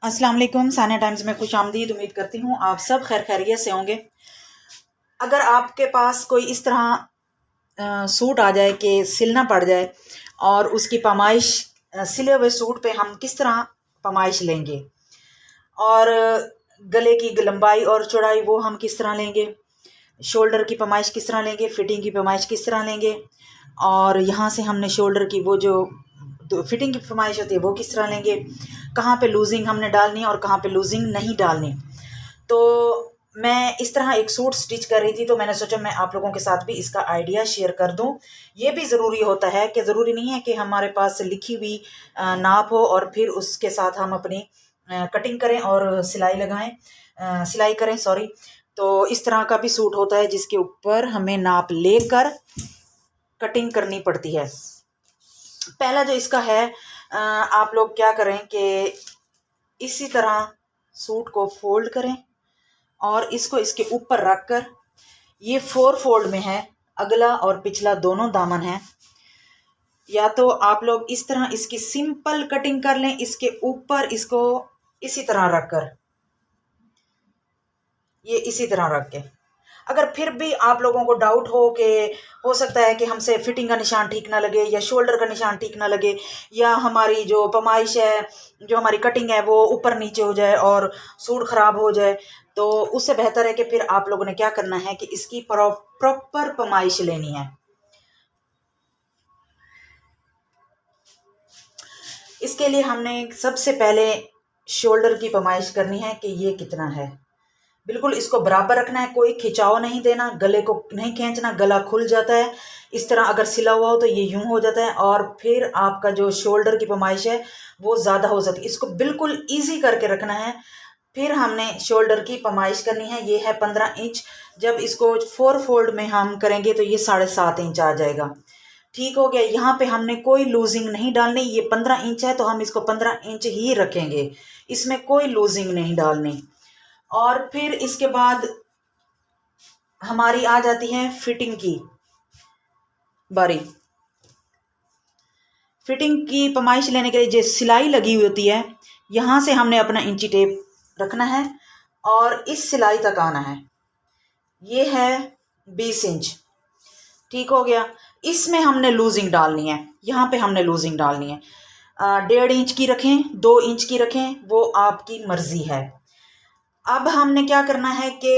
अस्सलाम वालेकुम। सानिया टाइम्स में खुश आमदीद। उम्मीद करती हूँ आप सब खैर खैरियत से होंगे। अगर आपके पास कोई इस तरह सूट आ जाए कि सिलना पड़ जाए और उसकी पैमाइश सिले हुए सूट पे हम किस तरह पैमाइश लेंगे और गले की लंबाई और चौड़ाई वो हम किस तरह लेंगे, शोल्डर की पैमाइश किस तरह लेंगे, फिटिंग की पैमाइश किस तरह लेंगे और यहाँ से हमने शोल्डर की वो जो फिटिंग की फरमाइश होती है वो किस तरह लेंगे, कहाँ पे लूजिंग हमने डालनी है और कहाँ पे लूजिंग नहीं डालनी। तो मैं इस तरह एक सूट स्टिच कर रही थी तो मैंने सोचा मैं आप लोगों के साथ भी इसका आइडिया शेयर कर दूं। ये भी ज़रूरी होता है कि ज़रूरी नहीं है कि हमारे पास लिखी हुई नाप हो और फिर उसके साथ हम अपनी कटिंग करें और सिलाई लगाएं, सिलाई करें सॉरी। तो इस तरह का भी सूट होता है जिसके ऊपर हमें नाप लेकर कटिंग करनी पड़ती है। पहला जो इसका है, आप लोग क्या करें कि इसी तरह सूट को फोल्ड करें और इसको इसके ऊपर रख कर, ये 4 फोल्ड में है, अगला और पिछला दोनों दामन है। या तो आप लोग इस तरह इसकी सिंपल कटिंग कर लें, इसके ऊपर इसको इसी तरह रख कर, ये इसी तरह रख के। अगर फिर भी आप लोगों को डाउट हो कि हो सकता है कि हमसे फिटिंग का निशान ठीक ना लगे या शोल्डर का निशान ठीक ना लगे या हमारी जो पैमाइश है, जो हमारी कटिंग है वो ऊपर नीचे हो जाए और सूट ख़राब हो जाए, तो उससे बेहतर है कि फिर आप लोगों ने क्या करना है कि इसकी प्रॉपर पैमाइश लेनी है। इसके लिए हमने सबसे पहले शोल्डर की पैमाइश करनी है कि ये कितना है। बिल्कुल इसको बराबर रखना है, कोई खिंचाव नहीं देना, गले को नहीं खींचना, गला खुल जाता है। इस तरह अगर सिला हुआ हो तो ये यूं हो जाता है और फिर आपका जो शोल्डर की पैमाइश है वो ज़्यादा हो सकती है। इसको बिल्कुल इजी करके रखना है। फिर हमने शोल्डर की पैमाइश करनी है, ये है 15 इंच। जब इसको 4 फोल्ड में हम करेंगे तो ये 7.5 इंच आ जाएगा। ठीक हो गया। यहाँ पे हमने कोई लूजिंग नहीं डालनी, ये 15 इंच है तो हम इसको 15 इंच ही रखेंगे, इसमें कोई लूजिंग नहीं डालनी। और फिर इसके बाद हमारी आ जाती है फिटिंग की बारी। फिटिंग की पैमाइश लेने के लिए जो सिलाई लगी हुई होती है, यहाँ से हमने अपना इंची टेप रखना है और इस सिलाई तक आना है। ये है 20 इंच। ठीक हो गया। इसमें हमने लूजिंग डालनी है, यहाँ पे हमने लूजिंग डालनी है। 1.5 इंच की रखें, 2 इंच की रखें, वो आपकी मर्जी है। अब हमने क्या करना है कि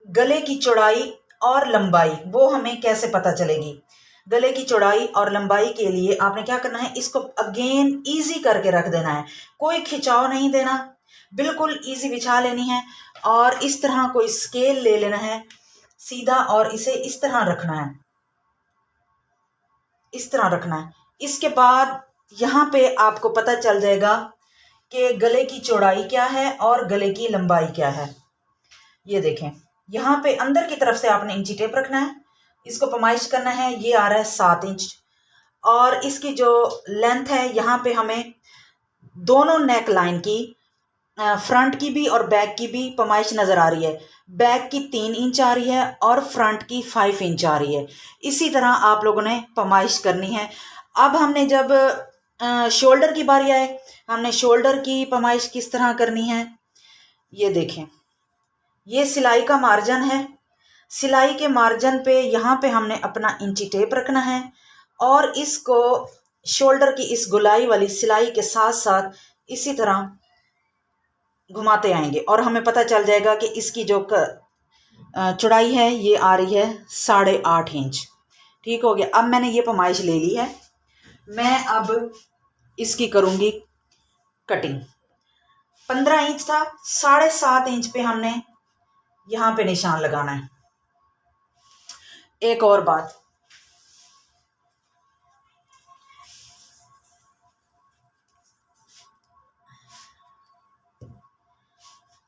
गले की चौड़ाई और लंबाई वो हमें कैसे पता चलेगी। गले की चौड़ाई और लंबाई के लिए आपने क्या करना है, इसको अगेन इजी करके रख देना है, कोई खिंचाव नहीं देना, बिल्कुल इजी बिछा लेनी है और इस तरह कोई स्केल ले लेना है सीधा और इसे इस तरह रखना है, इस तरह रखना है। इसके बाद यहाँ पे आपको पता चल जाएगा कि गले की चौड़ाई क्या है और गले की लंबाई क्या है। ये देखें, यहाँ पे अंदर की तरफ से आपने इंची टेप रखना है, इसको पैमाइश करना है, ये आ रहा है 7 इंच। और इसकी जो लेंथ है, यहाँ पे हमें दोनों नेक लाइन की, फ्रंट की भी और बैक की भी पैमाइश नज़र आ रही है। बैक की 3 इंच आ रही है और फ्रंट की 5 इंच आ रही है। इसी तरह आप लोगों ने पैमाइश करनी है। अब हमने जब शोल्डर की बारी आए, हमने शोल्डर की पैमाइश किस तरह करनी है, ये देखें। ये सिलाई का मार्जिन है, सिलाई के मार्जिन पे यहाँ पे हमने अपना इंची टेप रखना है और इसको शोल्डर की इस गुलाई वाली सिलाई के साथ साथ इसी तरह घुमाते आएंगे और हमें पता चल जाएगा कि इसकी जो चौड़ाई है ये आ रही है 8.5 इंच। ठीक हो गया। अब मैंने ये पैमाइश ले ली है, मैं अब इसकी करूँगी कटिंग। 15 इंच था, 7.5 इंच पे हमने यहाँ पे निशान लगाना है। एक और बात,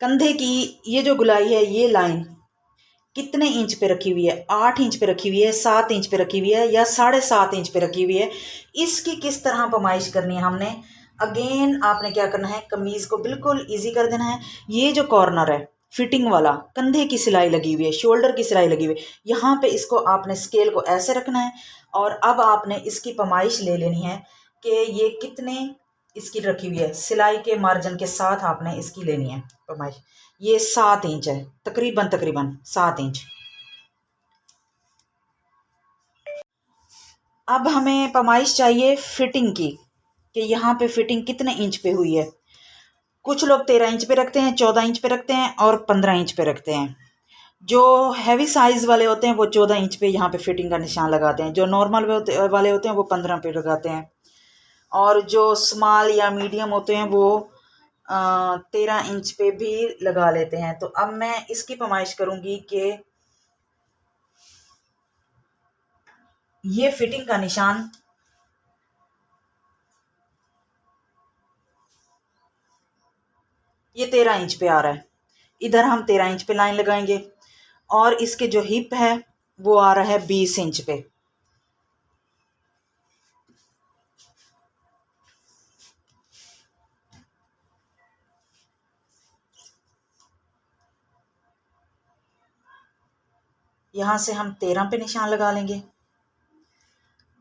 कंधे की ये जो गुलाई है, ये लाइन कितने इंच पे रखी हुई है, 8 इंच पे रखी हुई है, 7 इंच पे रखी हुई है या 7.5 इंच पे रखी हुई है, इसकी किस तरह पैमाइश करनी है हमने। अगेन आपने क्या करना है, कमीज़ को बिल्कुल इजी कर देना है। ये जो कॉर्नर है फिटिंग वाला, कंधे की सिलाई लगी हुई है, शोल्डर की सिलाई लगी हुई है, यहाँ पे इसको आपने स्केल को ऐसे रखना है और अब आपने इसकी पैमाइश ले लेनी है कि ये कितने इसकी रखी हुई है, सिलाई के मार्जिन के साथ आपने इसकी लेनी है पैमाइश। ये 7 इंच है, तकरीबन 7 इंच। अब हमें पैमाइश चाहिए फिटिंग की, कि यहाँ पे फिटिंग कितने इंच पे हुई है। कुछ लोग 13 इंच पे रखते हैं, 14 इंच पे रखते हैं और 15 इंच पे रखते हैं। जो हैवी साइज़ वाले होते हैं वो 14 इंच पे यहाँ पे फिटिंग का निशान लगाते हैं, जो नॉर्मल वाले होते हैं वो 15 पे लगाते हैं, और जो स्मॉल या मीडियम होते हैं वो 13 इंच पे भी लगा लेते हैं। तो अब मैं इसकी पैमाइश करूँगी कि ये फिटिंग का निशान ये 13 इंच पे आ रहा है, इधर हम 13 इंच पे लाइन लगाएंगे, और इसके जो हिप है वो आ रहा है 20 इंच पे। यहाँ से हम 13 पे निशान लगा लेंगे,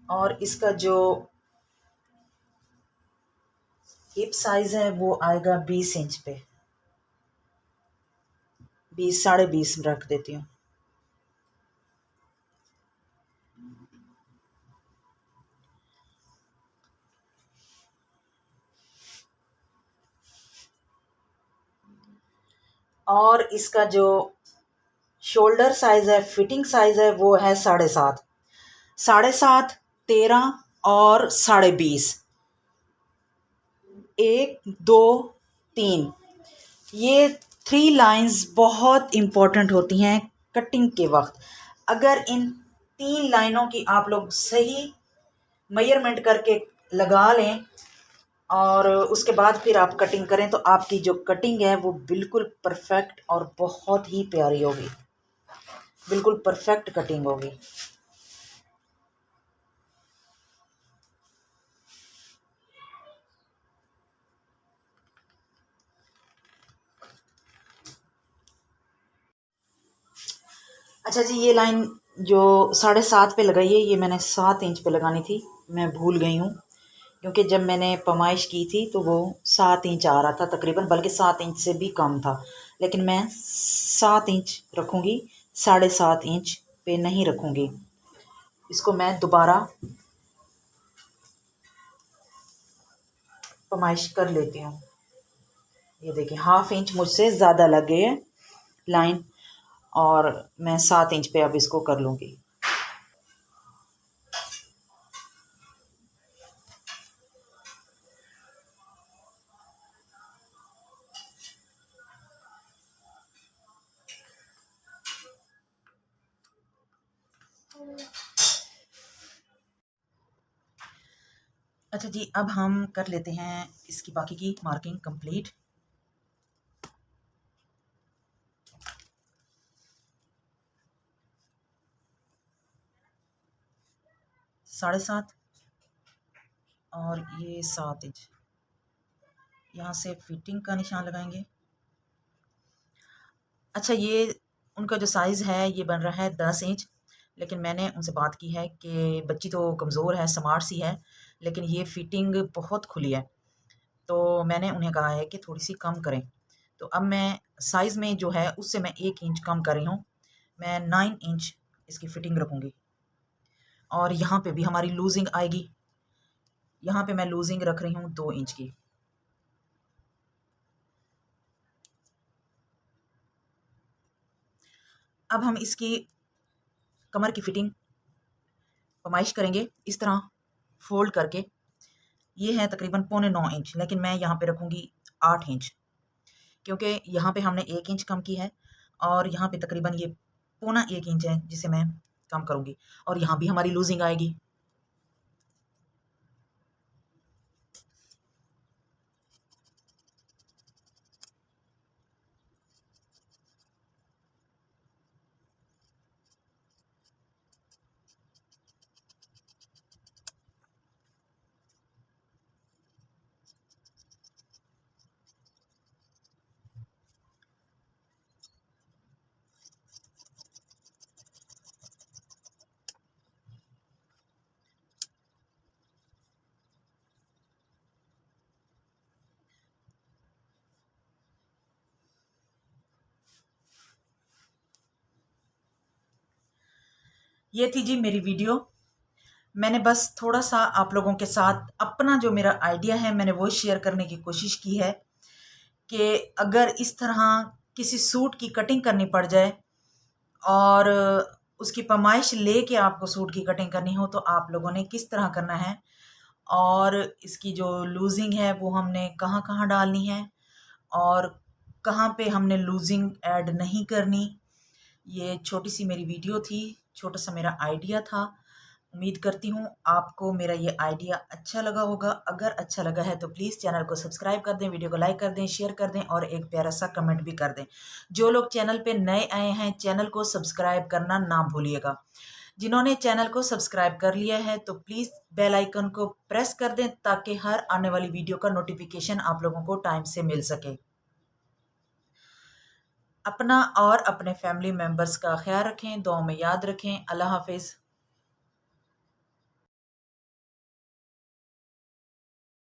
और इसका जो हिप साइज है वो आएगा 20 इंच पे। 20 साढ़े 20 रख देती हूँ। और इसका जो शोल्डर साइज है, फिटिंग साइज है, वो है 7.5। 7.5, 13 और 20.5, 1 2 3, ये 3 लाइंस बहुत इम्पोर्टेंट होती हैं कटिंग के वक्त। अगर इन 3 लाइनों की आप लोग सही मेजरमेंट करके लगा लें और उसके बाद फिर आप कटिंग करें, तो आपकी जो कटिंग है वो बिल्कुल परफेक्ट और बहुत ही प्यारी होगी, बिल्कुल परफेक्ट कटिंग होगी। अच्छा जी, ये लाइन जो 7.5 पे लगाई है, ये मैंने 7 इंच पे लगानी थी, मैं भूल गई हूँ, क्योंकि जब मैंने पैमाइश की थी तो वो 7 इंच आ रहा था तकरीबन, बल्कि 7 इंच से भी कम था, लेकिन मैं 7 इंच रखूँगी, 7.5 इंच पे नहीं रखूँगी। इसको मैं दोबारा पैमाइश कर लेती हूँ। ये देखिए, 1/2 इंच मुझसे ज़्यादा लग गए है लाइन, और मैं 7 इंच पे अब इसको कर लूँगी। अच्छा जी, अब हम कर लेते हैं इसकी बाकी की मार्किंग कंप्लीट। साढ़े 7 और ये 7 इंच, यहाँ से फिटिंग का निशान लगाएंगे। अच्छा, ये उनका जो साइज़ है ये बन रहा है 10 इंच, लेकिन मैंने उनसे बात की है कि बच्ची तो कमज़ोर है, स्मार्ट सी है, लेकिन ये फिटिंग बहुत खुली है, तो मैंने उन्हें कहा है कि थोड़ी सी कम करें। तो अब मैं साइज़ में जो है उससे मैं 1 इंच कम कर रही हूँ, मैं 9 इंच इसकी फिटिंग रखूँगी, और यहाँ पे भी हमारी लूजिंग आएगी। यहाँ पे मैं लूजिंग रख रही हूँ 2 इंच की। अब हम इसकी कमर की फिटिंग पैमाइश करेंगे इस तरह फोल्ड करके। ये है तकरीबन 8.25 इंच, लेकिन मैं यहाँ पे रखूँगी 8 इंच, क्योंकि यहाँ पे हमने 1 इंच कम की है, और यहाँ पे तकरीबन ये 1.25 इंच है जिसे मैं कम करूँगी, और यहाँ भी हमारी लूजिंग आएगी। ये थी जी मेरी वीडियो। मैंने बस थोड़ा सा आप लोगों के साथ अपना जो मेरा आइडिया है मैंने वो शेयर करने की कोशिश की है कि अगर इस तरह किसी सूट की कटिंग करनी पड़ जाए और उसकी पैमाइश लेके आपको सूट की कटिंग करनी हो तो आप लोगों ने किस तरह करना है, और इसकी जो लूजिंग है वो हमने कहाँ कहाँ डालनी है और कहाँ पे हमने लूजिंग ऐड नहीं करनी। ये छोटी सी मेरी वीडियो थी, छोटा सा मेरा आइडिया था। उम्मीद करती हूँ आपको मेरा ये आइडिया अच्छा लगा होगा। अगर अच्छा लगा है तो प्लीज़ चैनल को सब्सक्राइब कर दें, वीडियो को लाइक कर दें, शेयर कर दें और एक प्यारा सा कमेंट भी कर दें। जो लोग चैनल पे नए आए हैं चैनल को सब्सक्राइब करना ना भूलिएगा। जिन्होंने चैनल को सब्सक्राइब कर लिया है तो प्लीज़ बेल आइकन को प्रेस कर दें ताकि हर आने वाली वीडियो का नोटिफिकेशन आप लोगों को टाइम से मिल सके। अपना और अपने फैमिली मेम्बर्स का ख्याल रखें, दुआओं में याद रखें। अल्लाह हाफिज़।